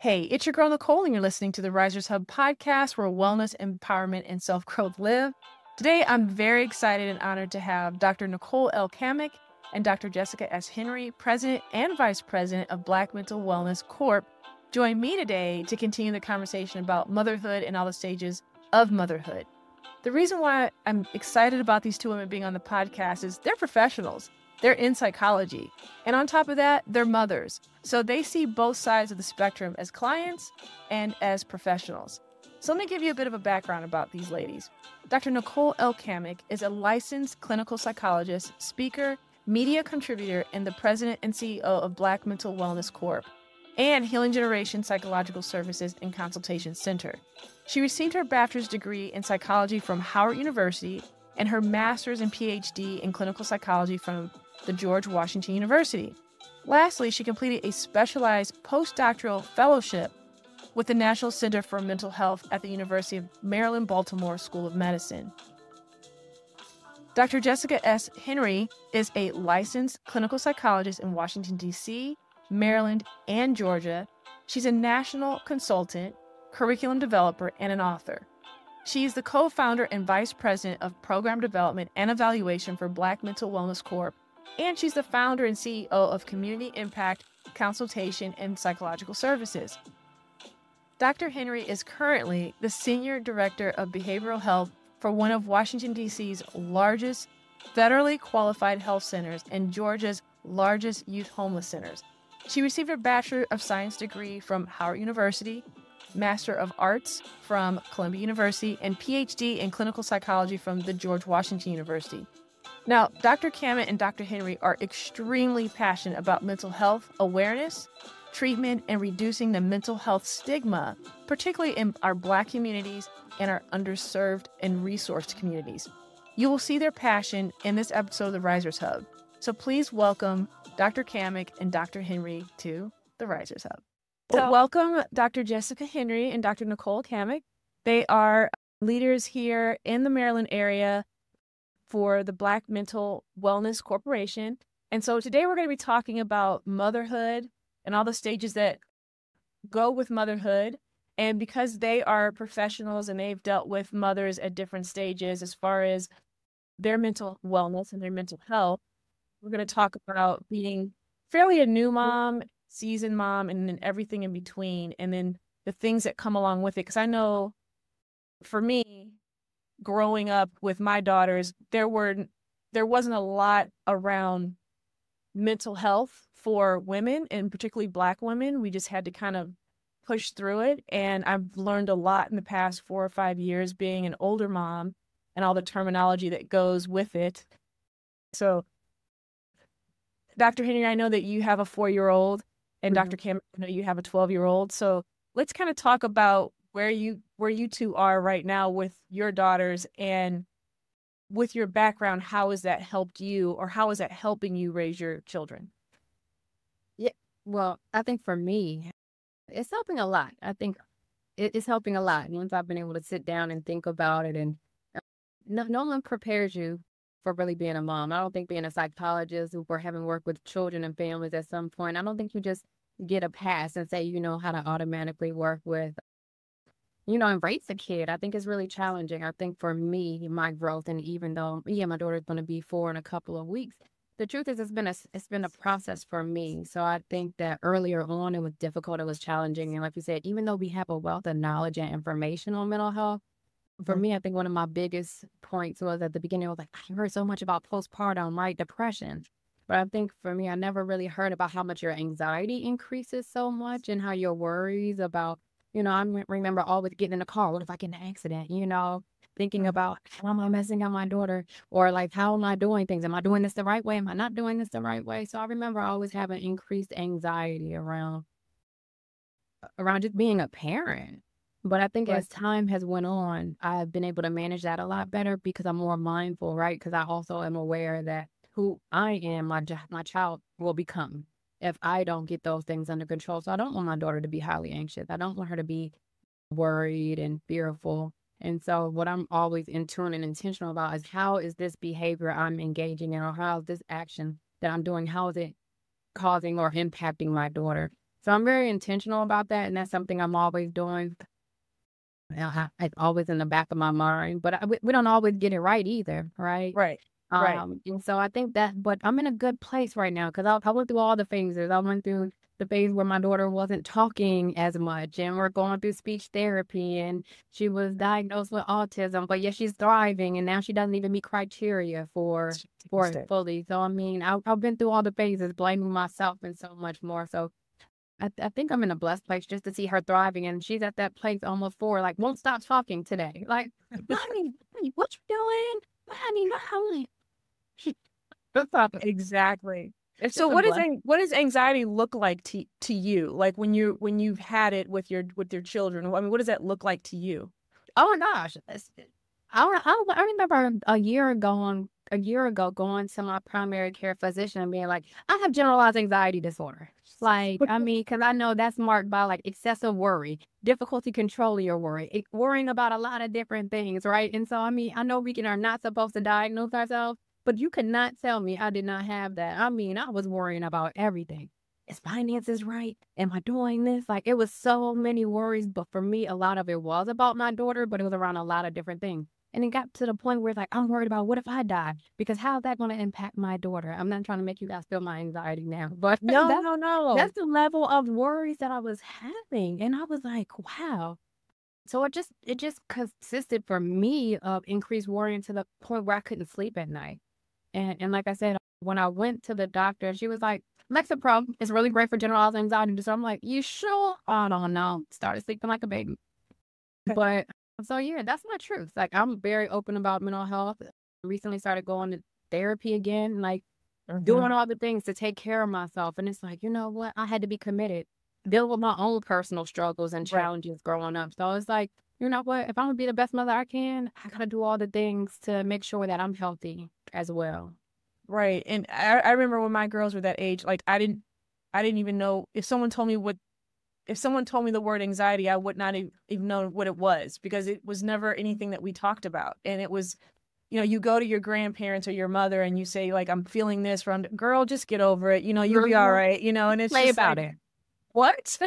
Hey, it's your girl Nicole, and you're listening to the Risers Hub podcast where wellness, empowerment, and self-growth live. Today, I'm very excited and honored to have Dr. Nicole L. Cammack and Dr. Jessica S. Henry, President and Vice President of Black Mental Wellness Corp, join me today to continue the conversation about motherhood and all the stages of motherhood. The reason why I'm excited about these two women being on the podcast is they're professionals. They're in psychology. And on top of that, they're mothers. So they see both sides of the spectrum as clients and as professionals. So let me give you a bit of a background about these ladies. Dr. Nicole L. Cammack is a licensed clinical psychologist, speaker, media contributor, and the president and CEO of Black Mental Wellness Corp. and Healing Generation Psychological Services and Consultation Center. She received her bachelor's degree in psychology from Howard University and her master's and PhD in clinical psychology from the George Washington University. Lastly, she completed a specialized postdoctoral fellowship with the National Center for Mental Health at the University of Maryland, Baltimore School of Medicine. Dr. Jessica S. Henry is a licensed clinical psychologist in Washington, D.C., Maryland, and Georgia. She's a national consultant, curriculum developer, and an author. She is the co-founder and vice president of program development and evaluation for Black Mental Wellness Corp, and she's the founder and CEO of Community Impact Consultation and Psychological Services. Dr. Henry is currently the Senior Director of Behavioral Health for one of Washington, D.C.'s largest federally qualified health centers and Georgia's largest youth homeless centers. She received her Bachelor of Science degree from Howard University, Master of Arts from Columbia University, and PhD in clinical psychology from the George Washington University. Now, Dr. Cammack and Dr. Henry are extremely passionate about mental health awareness, treatment, and reducing the mental health stigma, particularly in our Black communities and our underserved and resourced communities. You will see their passion in this episode of the Risers Hub. So please welcome Dr. Cammack and Dr. Henry to the Risers Hub. So welcome Dr. Jessica Henry and Dr. Nicole Cammack. They are leaders here in the Maryland area for the Black Mental Wellness Corporation. And so today we're going to be talking about motherhood and all the stages that go with motherhood. And because they are professionals and they've dealt with mothers at different stages as far as their mental wellness and their mental health, we're going to talk about being fairly a new mom, seasoned mom, and then everything in between, and then the things that come along with it. Because I know for me, growing up with my daughters, there wasn't a lot around mental health for women, and particularly Black women. We just had to kind of push through it. And I've learned a lot in the past 4 or 5 years being an older mom and all the terminology that goes with it. So, Dr. Henry, I know that you have a 4-year-old, and Dr. Cammack, I know you have a 12-year-old. So let's kind of talk about where you two are right now with your daughters, and with your background, how has that helped you, or how is that helping you raise your children? Yeah, well, I think for me, it's helping a lot. I think it's helping a lot. Once I've been able to sit down and think about it, and no one prepares you for really being a mom. I don't think being a psychologist or having worked with children and families at some point, I don't think you just get a pass and say you know how to automatically work with, and raise a kid. I think it's really challenging. I think for me, my growth, and even though, my daughter's going to be 4 in a couple of weeks, the truth is it's been a process for me. So I think that earlier on, it was difficult, it was challenging. And like you said, even though we have a wealth of knowledge and information on mental health, for me, I think one of my biggest points was at the beginning, I was like, I heard so much about postpartum, right? Depression. But I think for me, I never really heard about how much your anxiety increases so much, and how your worries about, I remember always getting in the car. What if I get in an accident? Thinking about how am I messing up my daughter, or like, how am I doing things? Am I doing this the right way? Am I not doing this the right way? So I remember always having increased anxiety around just being a parent. But I think as time has went on, I've been able to manage that a lot better because I'm more mindful, right? Because I also am aware that who I am, my child will become if I don't get those things under control. So I don't want my daughter to be highly anxious. I don't want her to be worried and fearful. And so what I'm always in tune and intentional about is, how is this behavior I'm engaging in, or how is this action that I'm doing, how is it causing or impacting my daughter? So I'm very intentional about that, and that's something I'm always doing. It's always in the back of my mind, but we don't always get it right either, right? Right. Right. And so I think that, but I'm in a good place right now because I went through all the phases. I went through the phase where my daughter wasn't talking as much, and we're going through speech therapy, and she was diagnosed with autism, but yes, she's thriving, and now she doesn't even meet criteria for it fully. So I mean, I've been through all the phases, blaming myself and so much more. So I think I'm in a blessed place just to see her thriving, and she's at that place almost 4, like won't stop talking today. Like, mommy, what you doing? Mommy. Exactly. It's So just a blessing. what does anxiety look like to you? Like when you've had it with your children? I mean, what does that look like to you? Oh my gosh. I remember a year ago going to my primary care physician and being like, I have generalized anxiety disorder. Like, I mean, because I know that's marked by like excessive worry, difficulty controlling your worry, worrying about a lot of different things, right? And so, I mean, I know we are not supposed to diagnose ourselves, but you could not tell me I did not have that. I mean, I was worrying about everything. Is finances right? Am I doing this? Like, it was so many worries, but for me, a lot of it was about my daughter, but it was around a lot of different things. And it got to the point where it's like, I'm worried about what if I die? Because how's that going to impact my daughter? I'm not trying to make you guys feel my anxiety now, but No. that's the level of worries that I was having. And I was like, wow. So it just consisted for me of increased worrying to the point where I couldn't sleep at night. And like I said, when I went to the doctor, she was like, Lexapro is really great for generalized anxiety. So I'm like, you sure? I don't know. Started sleeping like a baby. But so yeah, that's my truth. Like I'm very open about mental health. Recently started going to therapy again, like doing all the things to take care of myself. And it's like, you know what? I had to be committed, deal with my own personal struggles and challenges growing up. So it's like, you know what? If I'm gonna be the best mother I can, I gotta do all the things to make sure that I'm healthy as well. Right. And I remember when my girls were that age, like I didn't even know if someone told me the word anxiety, I would not even know what it was because it was never anything that we talked about. And it was, you know, you go to your grandparents or your mother and you say like, I'm feeling this from girl, just get over it. You know, you'll be all right. You know, and it's Play just about like, it. what?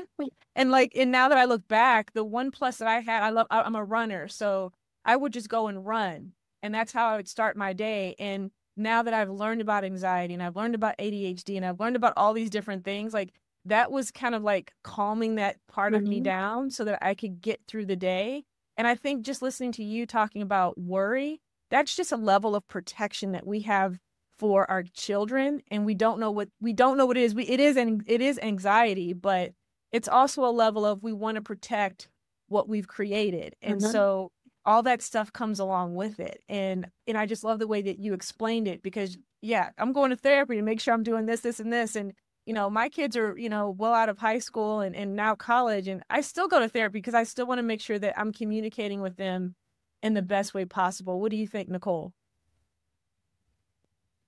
And now that I look back, the one plus that I had, I'm a runner. So I would just go and run. And that's how I would start my day. And now that I've learned about anxiety and I've learned about ADHD and I've learned about all these different things, like that was kind of like calming that part of me down so that I could get through the day. And I think just listening to you talking about worry, that's just a level of protection that we have for our children. And we don't know what it is. It is anxiety, but it's also a level of we want to protect what we've created. And so all that stuff comes along with it. And I just love the way that you explained it because yeah, I'm going to therapy to make sure I'm doing this, this, and this. And, you know, my kids are, you know, well out of high school and now college. And I still go to therapy because I still want to make sure that I'm communicating with them in the best way possible. What do you think, Nicole?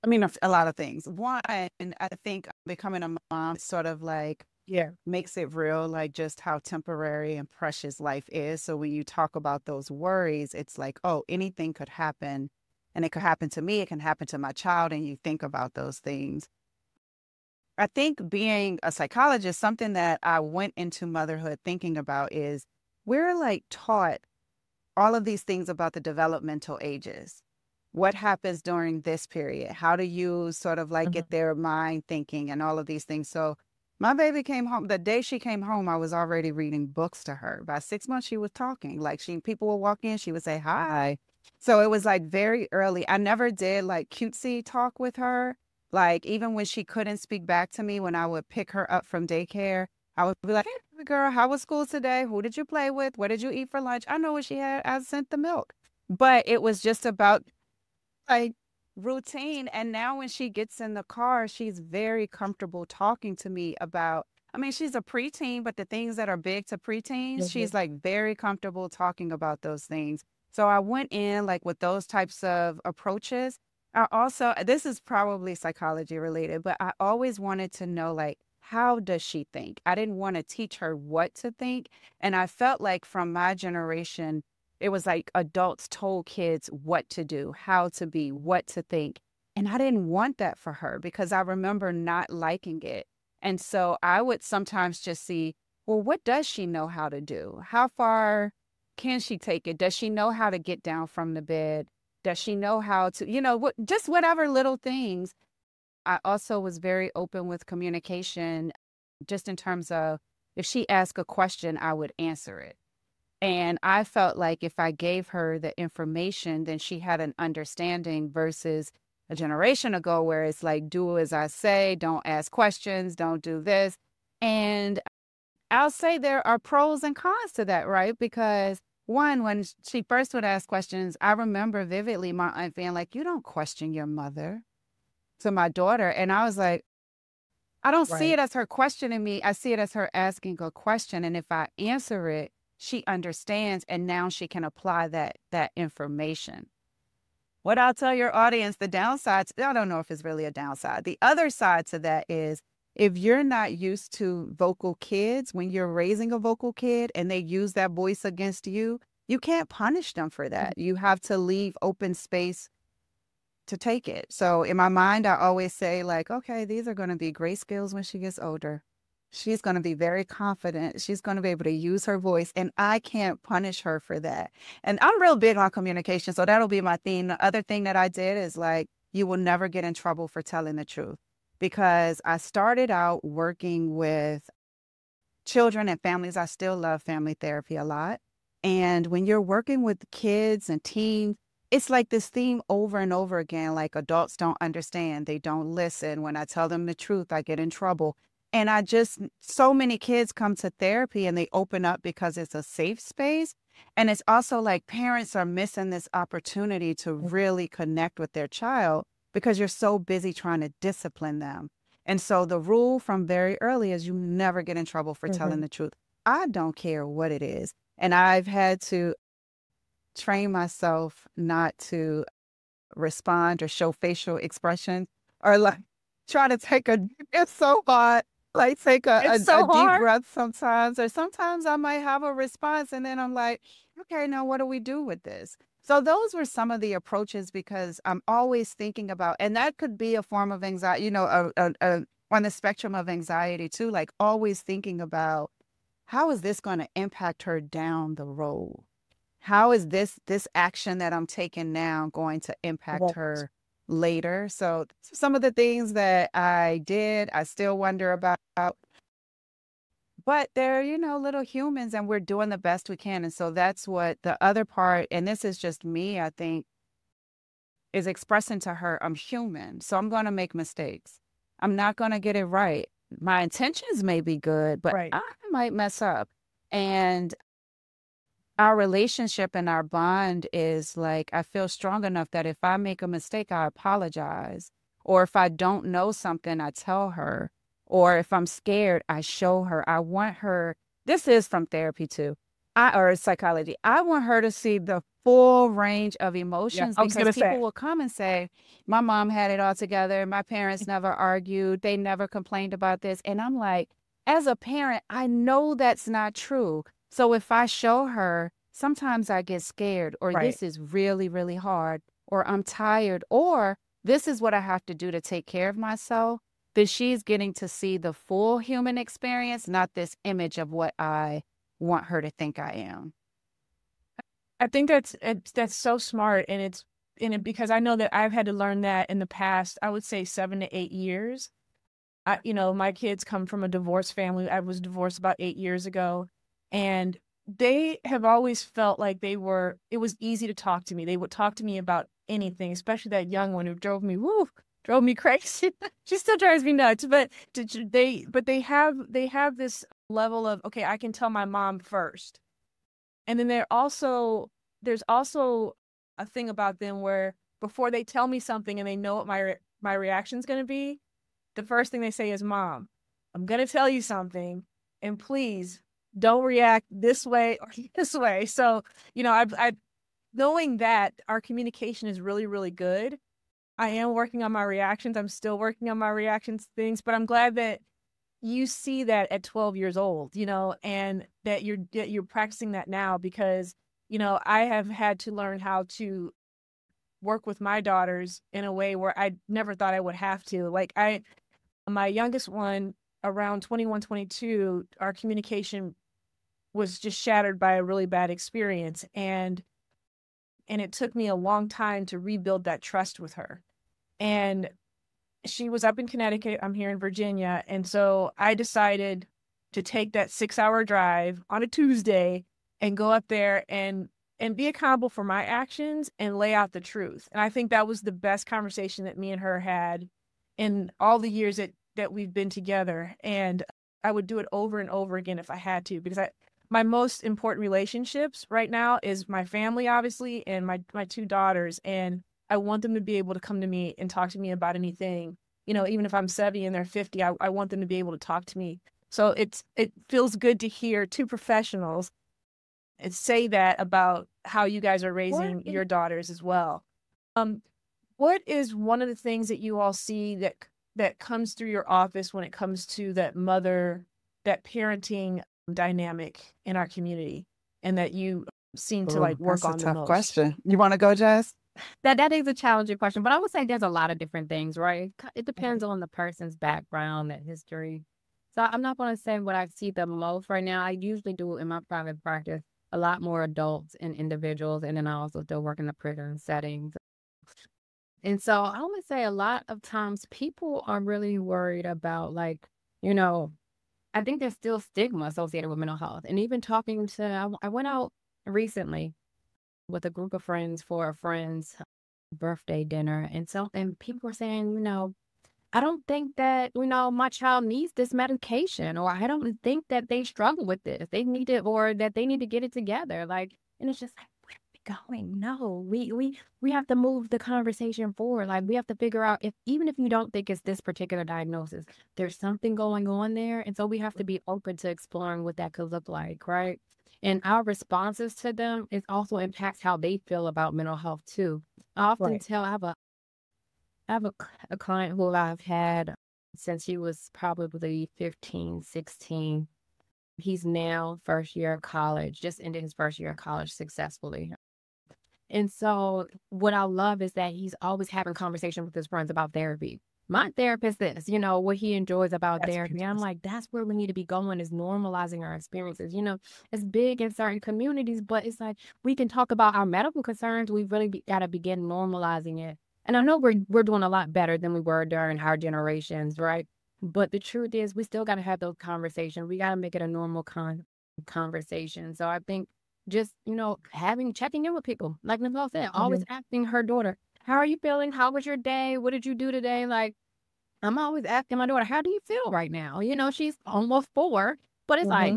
I mean, a lot of things. One, I think becoming a mom sort of like, makes it real, like just how temporary and precious life is. So when you talk about those worries, it's like, oh, anything could happen. And it could happen to me. It can happen to my child. And you think about those things. I think being a psychologist, something that I went into motherhood thinking about is we're like taught all of these things about the developmental ages. What happens during this period? How do you sort of like get their mind thinking and all of these things? So my baby came home. The day she came home, I was already reading books to her. By 6 months, she was talking. Like people would walk in, she would say hi. So it was like very early. I never did like cutesy talk with her. Like even when she couldn't speak back to me, when I would pick her up from daycare, I would be like, hey, girl, how was school today? Who did you play with? What did you eat for lunch? I know what she had. I sent the milk. But it was just about like routine. And now when she gets in the car, she's very comfortable talking to me about, I mean, she's a preteen, but the things that are big to preteens, she's like very comfortable talking about those things. So I went in like with those types of approaches. I also, this is probably psychology related, but I always wanted to know like, how does she think? I didn't want to teach her what to think. And I felt like from my generation, it was like adults told kids what to do, how to be, what to think. And I didn't want that for her because I remember not liking it. And so I would sometimes just see, well, what does she know how to do? How far can she take it? Does she know how to get down from the bed? Does she know how to, just whatever little things. I also was very open with communication, just in terms of if she asked a question, I would answer it. And I felt like if I gave her the information, then she had an understanding versus a generation ago where it's like, do as I say, don't ask questions, don't do this. And I'll say there are pros and cons to that, right? Because one, when she first would ask questions, I remember vividly my aunt being like, you don't question your mother, to my daughter. And I was like, I don't see it as her questioning me. I see it as her asking a question. And if I answer it, she understands, and now she can apply that information. What I'll tell your audience, the downsides, I don't know if it's really a downside. The other side to that is if you're not used to vocal kids, when you're raising a vocal kid and they use that voice against you, you can't punish them for that. You have to leave open space to take it. So in my mind, I always say like, okay, these are going to be great skills when she gets older. She's going to be very confident. She's going to be able to use her voice, and I can't punish her for that. And I'm real big on communication, so that'll be my theme. The other thing that I did is like, you will never get in trouble for telling the truth, because I started out working with children and families. I still love family therapy a lot. And when you're working with kids and teens, it's like this theme over and over again, like adults don't understand. They don't listen. When I tell them the truth, I get in trouble. And so many kids come to therapy and they open up because it's a safe space. And it's also like parents are missing this opportunity to really connect with their child because you're so busy trying to discipline them. And so the rule from very early is you never get in trouble for telling the truth. I don't care what it is. And I've had to train myself not to respond or show facial expressions or like try to it's so hard. Like take a deep breath sometimes, or sometimes I might have a response and then I'm like, okay, now what do we do with this? So those were some of the approaches, because I'm always thinking about, and that could be a form of anxiety, on the spectrum of anxiety too, like always thinking about how is this going to impact her down the road? How is this action that I'm taking now going to impact her later? So some of the things that I did, I still wonder about, but they're, little humans, and we're doing the best we can. And so that's what the other part, and this is just me, I think, is expressing to her, I'm human, so I'm going to make mistakes. I'm not going to get it right. My intentions may be good, but I might mess up. And our relationship and our bond is like, I feel strong enough that if I make a mistake, I apologize. Or if I don't know something, I tell her. Or if I'm scared, I show her. I want her, this is from therapy too, or psychology. I want her to see the full range of emotions, because people will come and say, my mom had it all together. My parents never argued. They never complained about this. And I'm like, as a parent, I know that's not true. So if I show her, sometimes I get scared, or this is really, really hard, or I'm tired, or this is what I have to do to take care of myself, then she's getting to see the full human experience, not this image of what I want her to think I am. I think that's so smart. And it's because I know that I've had to learn that in the past, I would say 7 to 8 years. My kids come from a divorced family. I was divorced about 8 years ago. And they have always felt like it was easy to talk to me. They would talk to me about anything, especially that young one who drove me crazy. She still drives me nuts, but they have this level of, okay, I can tell my mom first. And then there's also a thing about them where before they tell me something and they know what my reaction's going to be, the first thing they say is, Mom, I'm going to tell you something, and please don't react this way or this way. So, I knowing that our communication is really, really good. I am working on my reactions. I'm still working on my reactions to things, but I'm glad that you see that at 12 years old, and that you're practicing that now, because, I have had to learn how to work with my daughters in a way where I never thought I would have to. Like my youngest one, around 21, 22, our communication was just shattered by a really bad experience. And it took me a long time to rebuild that trust with her. And she was up in Connecticut. I'm here in Virginia. And so I decided to take that 6-hour drive on a Tuesday and go up there and be accountable for my actions and lay out the truth. And I think that was the best conversation that me and her had in all the years that we've been together. And I would do it over and over again if I had to, because my most important relationships right now is my family, obviously, and my 2 daughters. And I want them to be able to come to me and talk to me about anything. You know, even if I'm 70 and they're 50, I want them to be able to talk to me. So it feels good to hear 2 professionals say that about how you guys are raising your daughters as well. What is one of the things that you all see that comes through your office when it comes to that parenting dynamic in our community, and that you seem to like work on the most? That's a tough question. You want to go, Jess? That is a challenging question, but I would say there's a lot of different things, right? It depends on the person's background, that history. So I'm not going to say what I see the most right now. I usually do in my private practice a lot more adults and individuals, and then I also still work in the prison settings. And so I would say a lot of times people are really worried about, like, you know, I think there's still stigma associated with mental health. And even talking to, I went out recently with a group of friends for a friend's birthday dinner. And people were saying, you know, I don't think that, you know, my child needs this medication, or I don't think that they struggle with this. They need it, or that they need to get it together. Like, and it's just like, where are we going? No, we have to move the conversation forward. Like, we have to figure out even if you don't think it's this particular diagnosis, there's something going on there. And so we have to be open to exploring what that could look like, right? And our responses to them is also impacts how they feel about mental health too. I often tell, I have a client who I've had since he was probably 15, 16. He's now first year of college, just ended his first year of college successfully. And so what I love is that he's always having conversations with his friends about therapy. My therapist is, you know, what he enjoys about therapy. I'm like, that's where we need to be going, is normalizing our experiences. You know, it's big in certain communities, but it's like we can talk about our medical concerns. We really got to begin normalizing it. And I know we're doing a lot better than we were during our generations, right? But the truth is, we still got to have those conversations. We got to make it a normal conversation. So I think just, you know, checking in with people, like Nicole said, always asking her daughter, how are you feeling? How was your day? What did you do today? Like, I'm always asking my daughter, how do you feel right now? You know, she's almost 4, but it's like,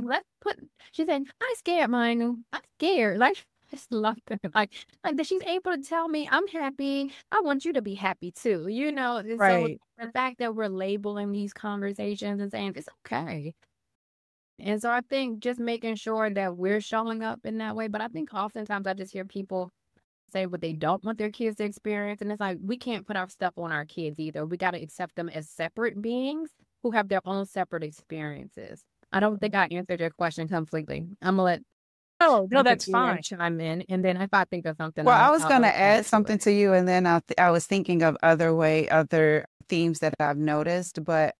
she said, I'm scared, Minu. I'm scared. Like, I just love that. Like that she's able to tell me, I'm happy. I want you to be happy too. You know, and so the fact that we're labeling these conversations and saying it's okay. And so I think just making sure that we're showing up in that way. But I think oftentimes I just hear people say what they don't want their kids to experience. And it's like, we can't put our stuff on our kids either. We got to accept them as separate beings who have their own separate experiences. I don't think I answered your question completely. I'm going to let No, that's fine. Chime in, and then if I think of something, well, I was going to add something to you, and then I was thinking of other themes that I've noticed, but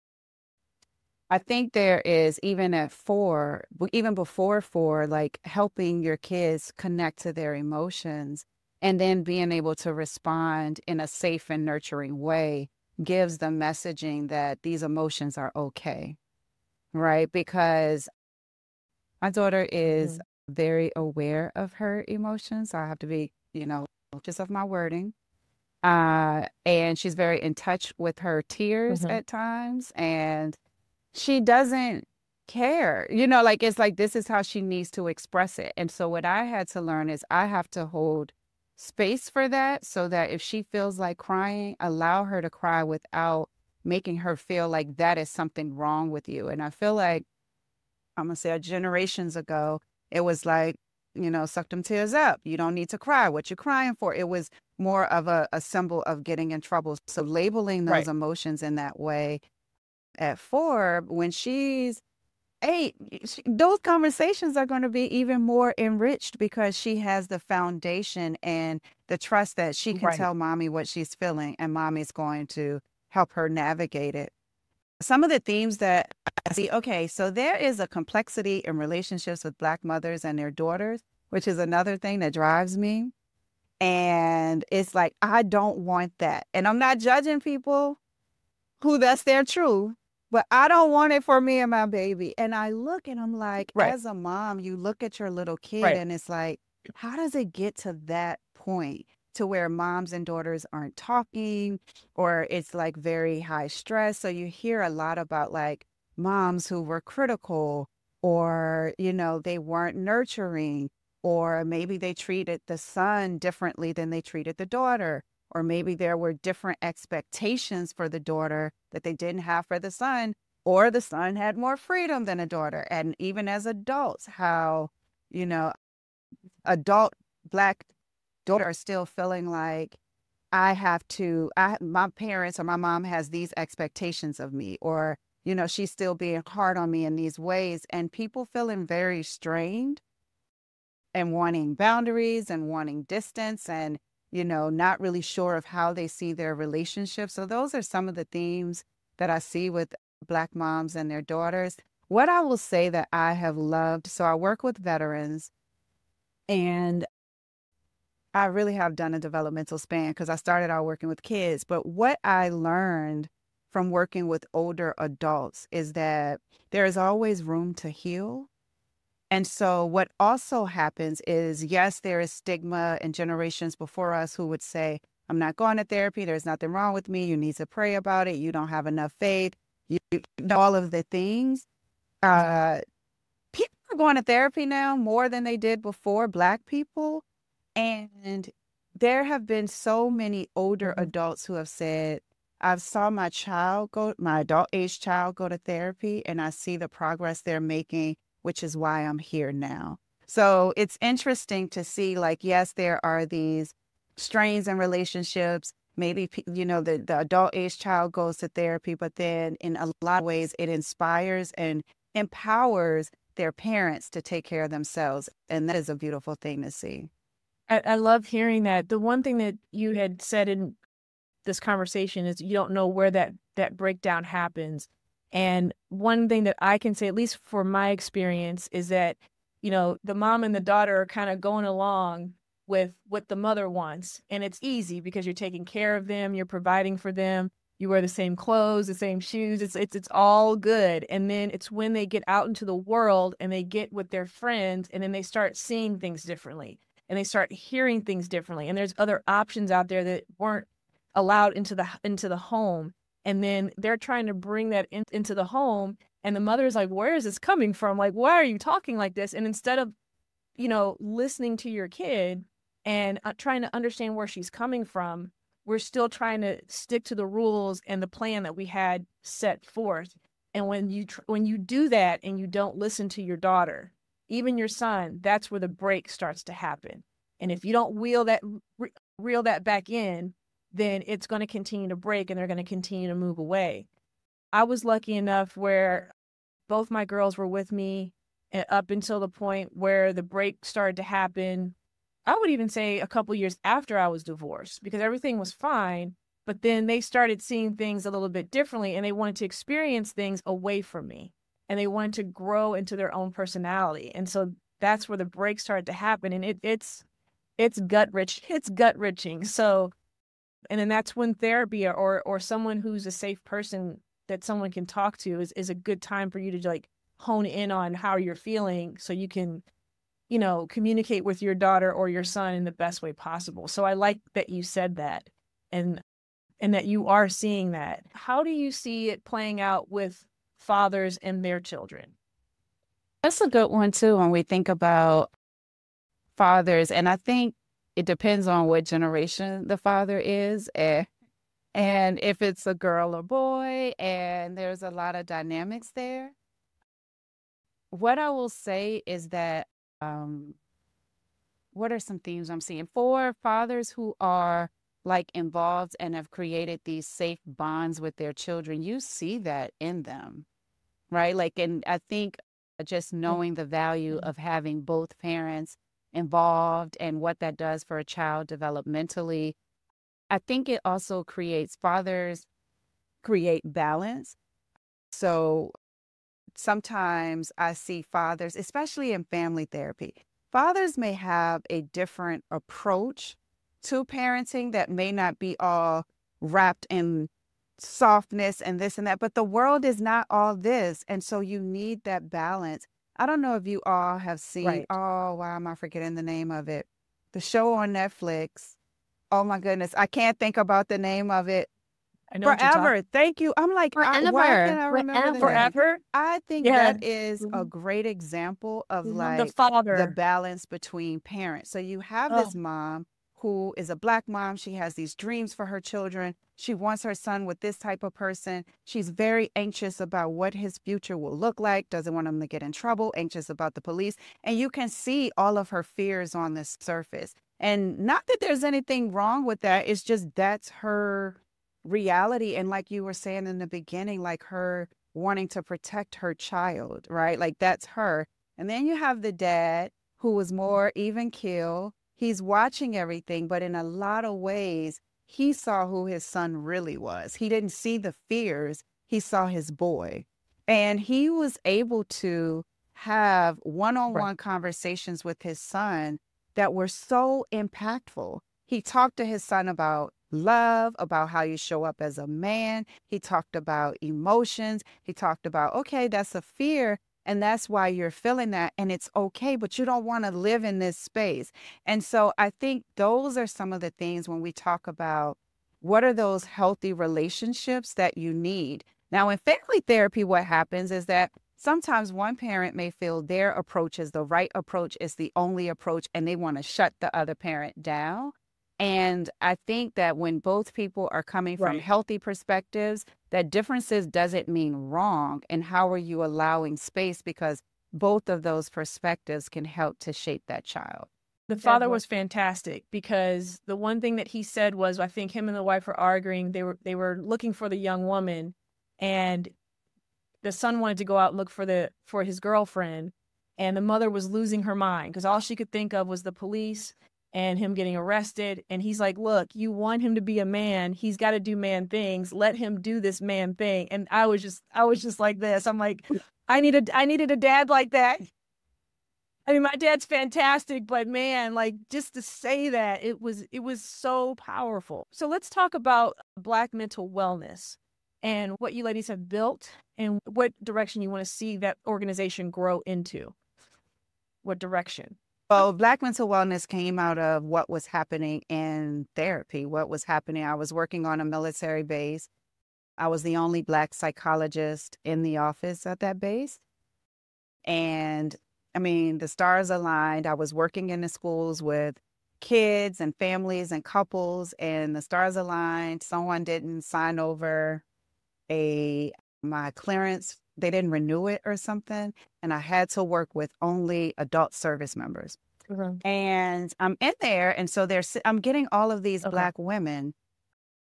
I think there is, even at 4, even before 4, like helping your kids connect to their emotions, and then being able to respond in a safe and nurturing way gives them messaging that these emotions are okay, right? Because my daughter is very aware of her emotions. I have to be, you know, just of my wording. And she's very in touch with her tears at times. And she doesn't care, you know, like, it's like, this is how she needs to express it. And so what I had to learn is I have to hold space for that, so that if she feels like crying, allow her to cry without making her feel like that is something wrong with you. And I feel like, I'm going to say, generations ago, it was like, you know, suck them tears up. You don't need to cry. What you crying for? It was more of a symbol of getting in trouble. So labeling those emotions in that way at 4, when she's 8, those conversations are going to be even more enriched, because she has the foundation and the trust that she can tell mommy what she's feeling, and mommy's going to help her navigate it. some of the themes that I see, okay, so there is a complexity in relationships with Black mothers and their daughters, which is another thing that drives me. And it's like, I don't want that. And I'm not judging people who that's their truth, but I don't want it for me and my baby. And I look and I'm like, Right. as a mom, you look at your little kid Right. and it's like, how does it get to that point to where moms and daughters aren't talking, or it's like very high stress? So you hear a lot about like moms who were critical, or, you know, they weren't nurturing, or maybe they treated the son differently than they treated the daughter. Or maybe there were different expectations for the daughter that they didn't have for the son, or the son had more freedom than a daughter. And even as adults, how, you know, adult Black daughters are still feeling like my parents or my mom has these expectations of me, or, you know, she's still being hard on me in these ways. And people feeling very strained and wanting boundaries and wanting distance, and, you know, not really sure of how they see their relationship. So those are some of the themes that I see with Black moms and their daughters. What I will say that I have loved, so I work with veterans, and I really have done a developmental span because I started out working with kids. But what I learned from working with older adults is that there is always room to heal. And so what also happens is, yes, there is stigma in generations before us who would say, I'm not going to therapy. There's nothing wrong with me. You need to pray about it. You don't have enough faith. You know, all of the things. People are going to therapy now more than they did before, Black people. And there have been so many older adults who have said, I've saw my adult age child go to therapy, and I see the progress they're making, which is why I'm here now. So it's interesting to see, like, yes, there are these strains in relationships. Maybe, you know, the adult age child goes to therapy, but then in a lot of ways it inspires and empowers their parents to take care of themselves. And that is a beautiful thing to see. I love hearing that. The one thing that you had said in this conversation is you don't know where that breakdown happens. And one thing that I can say, at least for my experience, is that, you know, the mom and the daughter are kind of going along with what the mother wants. And it's easy because you're taking care of them, you're providing for them, you wear the same clothes, the same shoes, it's all good. And then it's when they get out into the world and they get with their friends, and then they start seeing things differently and they start hearing things differently. And there's other options out there that weren't allowed into the home. And then they're trying to bring that into the home. And the mother is like, where is this coming from? Like, why are you talking like this? And instead of, you know, listening to your kid and trying to understand where she's coming from, we're still trying to stick to the rules and the plan that we had set forth. And when you do that and you don't listen to your daughter, even your son, that's where the break starts to happen. And if you don't reel that back in, then it's going to continue to break and they're going to continue to move away. I was lucky enough where both my girls were with me up until the point where the break started to happen. I would even say a couple years after I was divorced, because everything was fine. But then they started seeing things a little bit differently, and they wanted to experience things away from me, and they wanted to grow into their own personality. And so that's where the break started to happen. And it's gut-wrenching. So, and then that's when therapy or someone who's a safe person that someone can talk to is a good time for you to like hone in on how you're feeling, so you can, you know, communicate with your daughter or your son in the best way possible. So I like that you said that, and that you are seeing that. How do you see it playing out with fathers and their children? That's a good one too, when we think about fathers. And I think it depends on what generation the father is, and if it's a girl or boy, and there's a lot of dynamics there. What I will say is that, what are some themes I'm seeing for fathers who are like involved and have created these safe bonds with their children? You see that in them, right? Like, and I think just knowing the value of having both parents involved and what that does for a child developmentally. I think it also fathers create balance. So sometimes I see fathers, especially in family therapy, fathers may have a different approach to parenting that may not be all wrapped in softness and this and that, but the world is not all this. And so you need that balance. I don't know if you all have seen, Right. oh, why am I forgetting the name of it? The show on Netflix. Oh my goodness. I can't think about the name of it. I know what you're talking. Forever. Thank you. I'm like, why can't I remember the name? Forever. I think Yeah. that is a great example of The like the father. balance between parents. So you have this mom who is a Black mom. She has these dreams for her children. She wants her son with this type of person. She's very anxious about what his future will look like, doesn't want him to get in trouble, anxious about the police. And you can see all of her fears on the surface. And not that there's anything wrong with that. It's just that's her reality. And like you were saying in the beginning, like her wanting to protect her child, right? Like that's her. And then you have the dad who was more even keel. He's watching everything, but in a lot of ways, he saw who his son really was. He didn't see the fears. He saw his boy. And he was able to have one-on-one conversations with his son that were so impactful. He talked to his son about love, about how you show up as a man. He talked about emotions. He talked about, okay, that's a fear, and that's why you're feeling that, and it's okay, but you don't want to live in this space. And so I think those are some of the things when we talk about what are those healthy relationships that you need. Now, in family therapy, what happens is that sometimes one parent may feel their approach is the right approach, is the only approach, and they want to shut the other parent down. And I think that when both people are coming from healthy perspectives, that differences doesn't mean wrong. And how are you allowing space? Because both of those perspectives can help to shape that child. The father was fantastic because the one thing that he said was, I think him and the wife were arguing. They were looking for the young woman, and the son wanted to go out and look for his girlfriend, and the mother was losing her mind because all she could think of was the police and him getting arrested. And he's like, look, you want him to be a man. He's got to do man things. Let him do this man thing. And I was just like this. I'm like, I needed a dad like that. I mean, my dad's fantastic, but man, like just to say that, it was so powerful. So let's talk about Black mental wellness and what you ladies have built and what direction you want to see that organization grow into. What direction? Well, Black mental wellness came out of what was happening in therapy, what was happening. I was working on a military base. I was the only Black psychologist in the office at that base. And I mean, the stars aligned. I was working in the schools with kids and families and couples, and the stars aligned. Someone didn't sign over my clearance. They didn't renew it or something. And I had to work with only adult service members. And I'm in there. And so I'm getting all of these Black women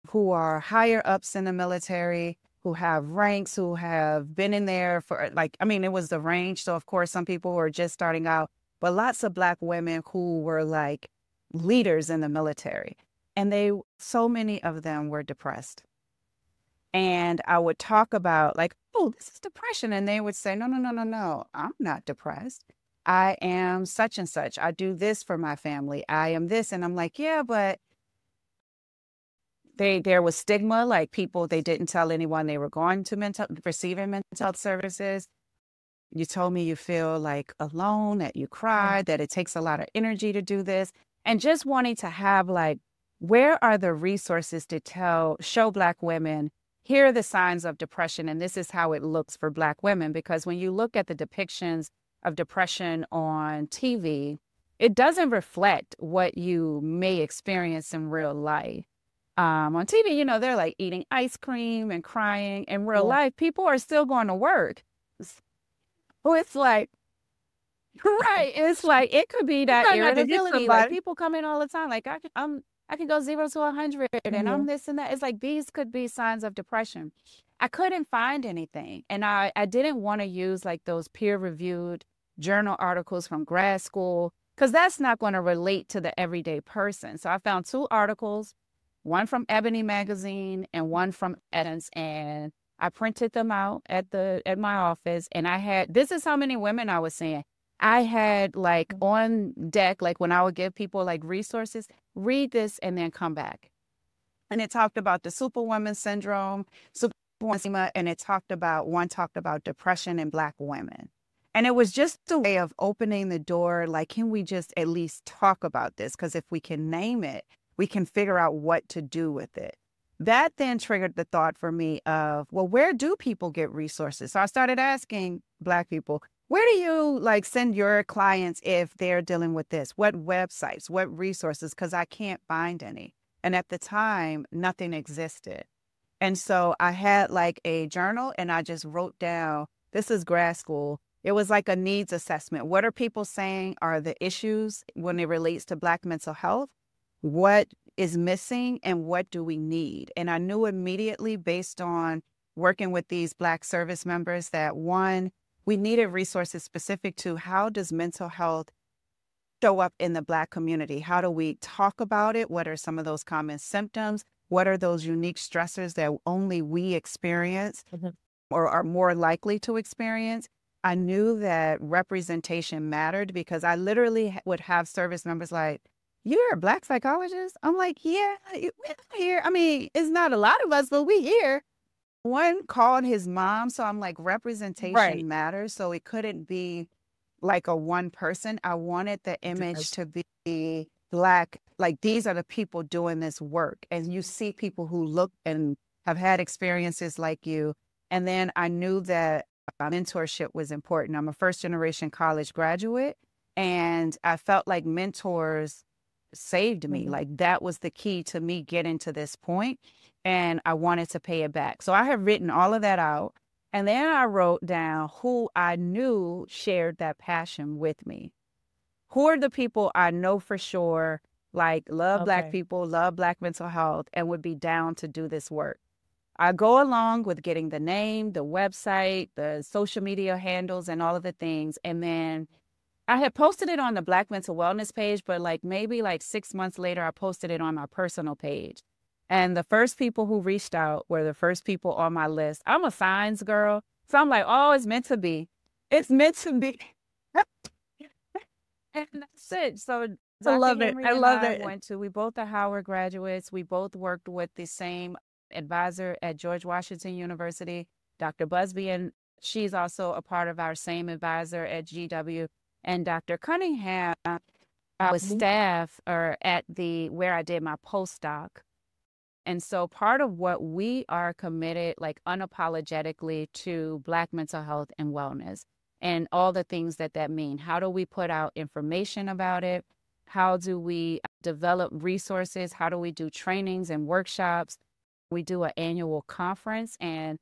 who are higher ups in the military, who have ranks, who have been in there for it was the range. So of course, some people were just starting out, but lots of Black women who were like leaders in the military. And so many of them were depressed. And I would talk about like, oh, this is depression. And they would say, no, I'm not depressed. I am such and such. I do this for my family. I am this. And I'm like, yeah, but there was stigma, like they didn't tell anyone they were going to receiving mental health services. You told me you feel like alone, that you cry, that it takes a lot of energy to do this. And just wanting to have like, where are the resources to show Black women, here are the signs of depression, and this is how it looks for Black women. Because when you look at the depictions of depression on TV, it doesn't reflect what you may experience in real life. On TV, they're like eating ice cream and crying. In real life, people are still going to work. Oh, it's like, right. It's like, it could be that irritability. Like people come in all the time. Like I can go 0 to 100 and I'm this and that. It's like, these could be signs of depression. I couldn't find anything. And I didn't want to use like those peer-reviewed journal articles from grad school, because that's not going to relate to the everyday person. So I found 2 articles, one from Ebony magazine and one from Essence. And I printed them out at my office, and this is how many women I was seeing. I had like on deck, like when I would give people like resources, read this and then come back. And it talked about the Superwoman syndrome, Superwoman, and one talked about depression in Black women. And it was just a way of opening the door, like, can we just at least talk about this? Because if we can name it, we can figure out what to do with it. That then triggered the thought for me of, well, where do people get resources? So I started asking Black people, where do you like send your clients if they're dealing with this? What websites, what resources? Because I can't find any. And at the time, nothing existed. And so I had like a journal and I just wrote down, this is grad school. It was like a needs assessment. What are people saying are the issues when it relates to Black mental health? What is missing and what do we need? And I knew immediately based on working with these Black service members that one, we needed resources specific to how does mental health show up in the Black community? How do we talk about it? What are some of those common symptoms? What are those unique stressors that only we experience or are more likely to experience? I knew that representation mattered because I literally would have service members like, you're a Black psychologist? I'm like, yeah, we're here. I mean, it's not a lot of us, but we here. One called his mom. So I'm like, representation matters. So it couldn't be like a one person. I wanted the image to be Black. Like, these are the people doing this work. And you see people who look and have had experiences like you. And then I knew that mentorship was important. I'm a first generation college graduate, and I felt like mentors saved me. Like, that was the key to me getting to this point, and I wanted to pay it back. So I have written all of that out, and then I wrote down who I knew shared that passion with me. Who are the people I know for sure, like, love Black people, love Black mental health, and would be down to do this work. I go along with getting the name, the website, the social media handles, and all of the things. And then I had posted it on the Black mental wellness page, but like maybe like 6 months later, I posted it on my personal page. And the first people who reached out were the first people on my list. I'm a signs girl. So I'm like, oh, it's meant to be. It's meant to be. And that's it. So I love it. I love it. We both are Howard graduates. We both worked with the same advisor at George Washington University, Dr. Busby, and she's also a part of our same advisor at GW. And Dr. Cunningham was staff or at where I did my postdoc. And so part of what we are committed, like unapologetically, to Black mental health and wellness and all the things that mean. How do we put out information about it? How do we develop resources? How do we do trainings and workshops? We do an annual conference, and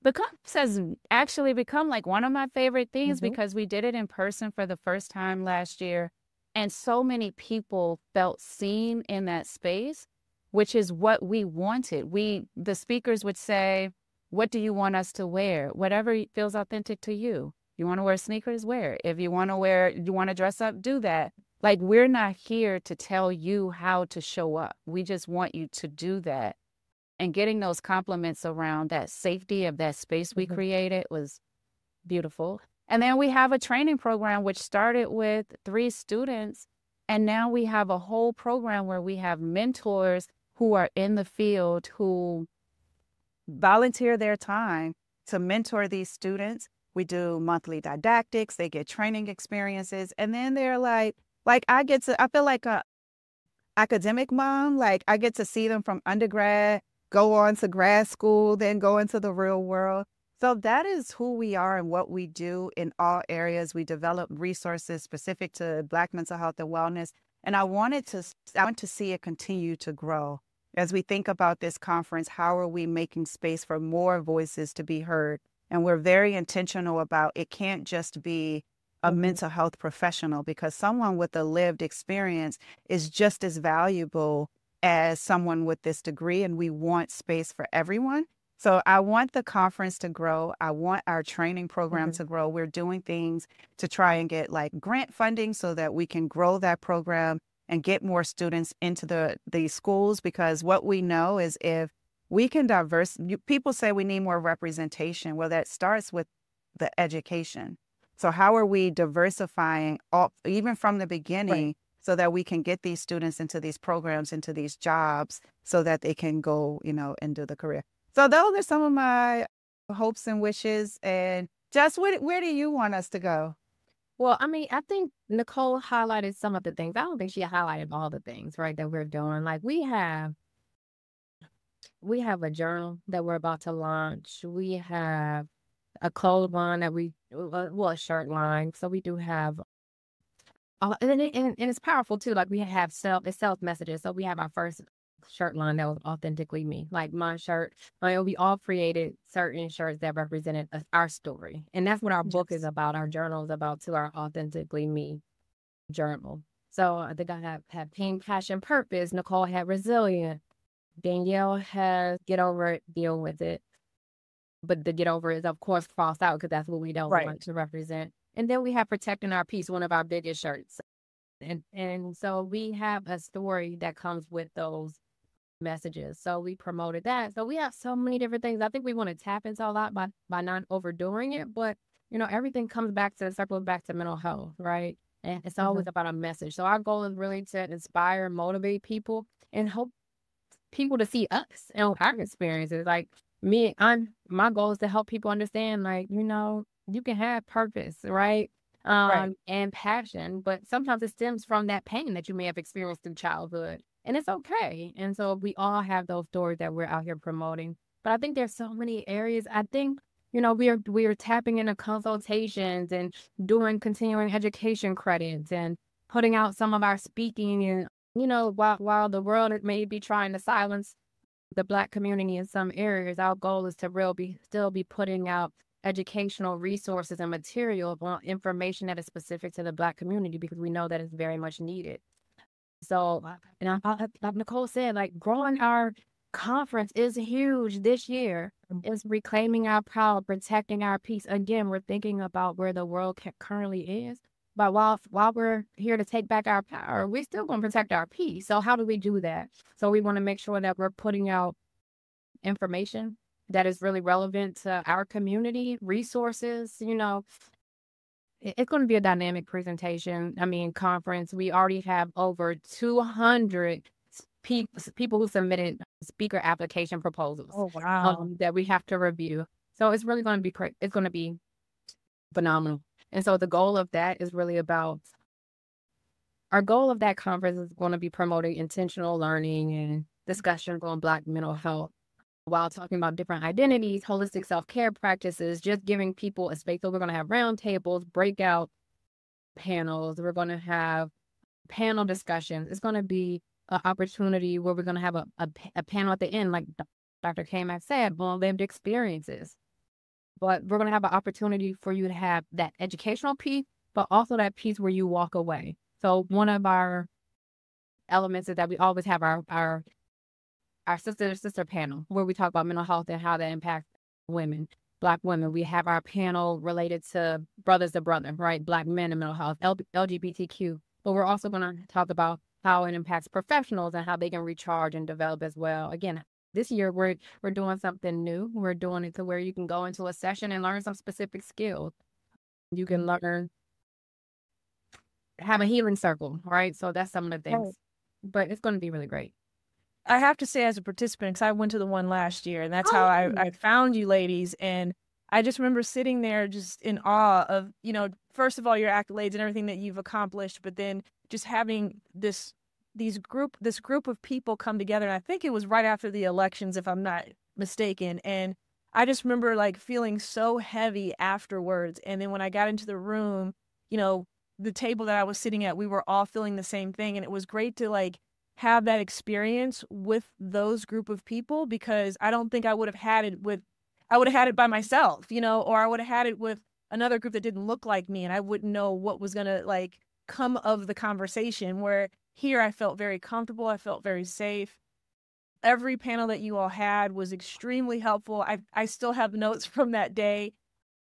the conference has actually become like one of my favorite things because we did it in person for the first time last year. And so many people felt seen in that space, which is what we wanted. The speakers would say, what do you want us to wear? Whatever feels authentic to you. You want to wear sneakers? Wear. If you want to dress up, do that. Like, we're not here to tell you how to show up. We just want you to do that. And getting those compliments around that safety of that space we created was beautiful. And then we have a training program which started with 3 students. And now we have a whole program where we have mentors who are in the field who volunteer their time to mentor these students. We do monthly didactics. They get training experiences. And then they're like I feel like a academic mom. Like, I get to see them from undergrad, go on to grad school, then go into the real world. So that is who we are and what we do in all areas. We develop resources specific to Black mental health and wellness. And I want to see it continue to grow. As we think about this conference, how are we making space for more voices to be heard? And we're very intentional about it can't just be a mental health professional, because someone with a lived experience is just as valuable as someone with this degree, and we want space for everyone. So I want the conference to grow. I want our training program to grow. We're doing things to try and get like grant funding so that we can grow that program and get more students into the schools, because what we know is if we can people say we need more representation. Well, that starts with the education. So how are we diversifying even from the beginning, Right. so that we can get these students into these programs, into these jobs, so that they can go, into the career. So those are some of my hopes and wishes. And just where do you want us to go? Well, I mean, I think Nicole highlighted some of the things. I don't think she highlighted all the things, right, that we're doing. Like we have a journal that we're about to launch. We have a clothes line a shirt line. So we do have, and it's powerful too. Like we have self messages. So we have our first shirt line that was authentically me. Like my shirt, we all created certain shirts that represented our story. And that's what our book is Yes. about. Our journal is about too, our authentically me journal. So I think I had pain, passion, purpose. Nicole had resilient. Danielle has get over it, deal with it. But the get over is, of course, crossed out because that's what we don't Right. want to represent. And then we have protecting our peace, one of our biggest shirts. And so we have a story that comes with those messages. So we promoted that. So we have so many different things. I think we want to tap into a lot by not overdoing it. But, everything comes back to circles back to mental health, right? And it's always about a message. So our goal is really to inspire and motivate people and hope people to see us and our experiences. Like my goal is to help people understand, like, you can have purpose, right? Right. And passion, but sometimes it stems from that pain that you may have experienced in childhood. And it's okay. And so we all have those stories that we're out here promoting. But I think there's so many areas. I think, we are tapping into consultations and doing continuing education credits and putting out some of our speaking and while the world may be trying to silence the Black community in some areas, our goal is to still be putting out educational resources and material on information that is specific to the Black community because we know that it's very much needed. So, and like Nicole said, like growing our conference is huge this year. It's reclaiming our power, protecting our peace. Again, we're thinking about where the world currently is. But while we're here to take back our power, we're still going to protect our peace. So how do we do that? So we want to make sure that we're putting out information that is really relevant to our community, resources. It's going to be a dynamic presentation. I mean, conference. We already have over 200 people who submitted speaker application proposals. Oh, wow. That we have to review. So it's really going to be it's going to be phenomenal. And so the goal of that is really about, our goal of that conference is going to be promoting intentional learning and discussions on Black mental health while talking about different identities, holistic self-care practices, just giving people a space. So we're going to have roundtables, breakout panels. We're going to have panel discussions. It's going to be an opportunity where we're going to have a panel at the end, like Dr. Cammack said, on lived experiences. But we're going to have an opportunity for you to have that educational piece, but also that piece where you walk away. So one of our elements is that we always have our sister panel where we talk about mental health and how that impacts women, Black women. We have our panel related to brothers to brother, right? Black men and mental health, LGBTQ. But we're also going to talk about how it impacts professionals and how they can recharge and develop as well. Again, this year we're doing something new. We're doing it to where you can go into a session and learn some specific skills. You can learn, have a healing circle, right? So that's some of the things. Right. But it's going to be really great. I have to say, as a participant, because I went to the one last year, and that's how I found you ladies. And I just remember sitting there just in awe of, first of all, your accolades and everything that you've accomplished, but then just having this group of people come together. And I think it was right after the elections, if I'm not mistaken. And I just remember like feeling so heavy afterwards. And then when I got into the room, the table that I was sitting at, we were all feeling the same thing. And it was great to like have that experience with those group of people, because I don't think I would have had it by myself, or I would have had it with another group that didn't look like me, and I wouldn't know what was going to like come of the conversation. Where here I felt very comfortable. I felt very safe. Every panel that you all had was extremely helpful. I still have notes from that day.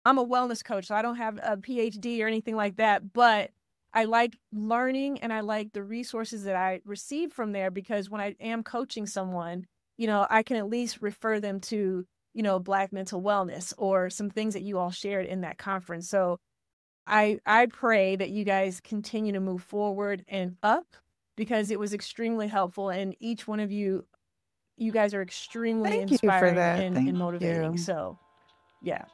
I'm a wellness coach, so I don't have a PhD or anything like that, but I like learning and I like the resources that I receive from there, because when I am coaching someone, I can at least refer them to, Black mental wellness or some things that you all shared in that conference. So I pray that you guys continue to move forward and up, because it was extremely helpful. And each one of you guys are extremely Thank you for inspiring that. and Thank motivating. you. So yeah,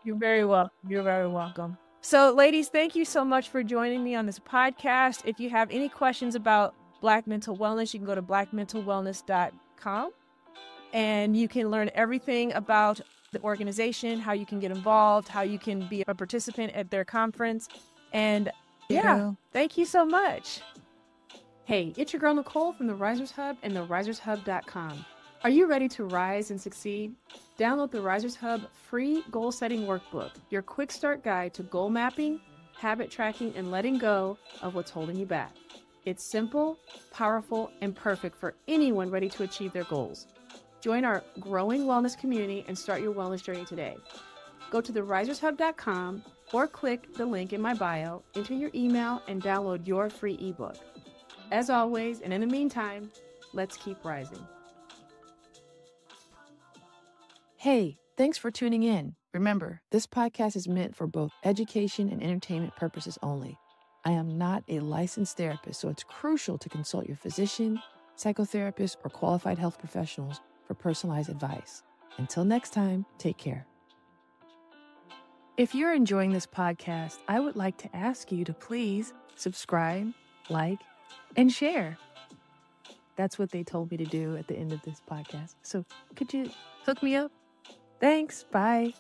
you're very welcome. You're very welcome. So ladies, thank you so much for joining me on this podcast. If you have any questions about Black mental wellness, you can go to blackmentalwellness.com and you can learn everything about the organization, how you can get involved, how you can be a participant at their conference. And yeah, thank you so much. Hey, it's your girl Nicole from the Risers Hub and the risershub.com. Are you ready to rise and succeed? Download the Risers Hub free goal setting workbook, your quick start guide to goal mapping, habit tracking, and letting go of what's holding you back. It's simple, powerful, and perfect for anyone ready to achieve their goals. Join our growing wellness community and start your wellness journey today. Go to therisershub.com or click the link in my bio, enter your email, and download your free ebook. As always, and in the meantime, let's keep rising. Hey, thanks for tuning in. Remember, this podcast is meant for both education and entertainment purposes only. I am not a licensed therapist, so it's crucial to consult your physician, psychotherapist, or qualified health professionals for personalized advice. Until next time, take care. If you're enjoying this podcast, I would like to ask you to please subscribe, like, and share. That's what they told me to do at the end of this podcast. So could you hook me up? Thanks. Bye.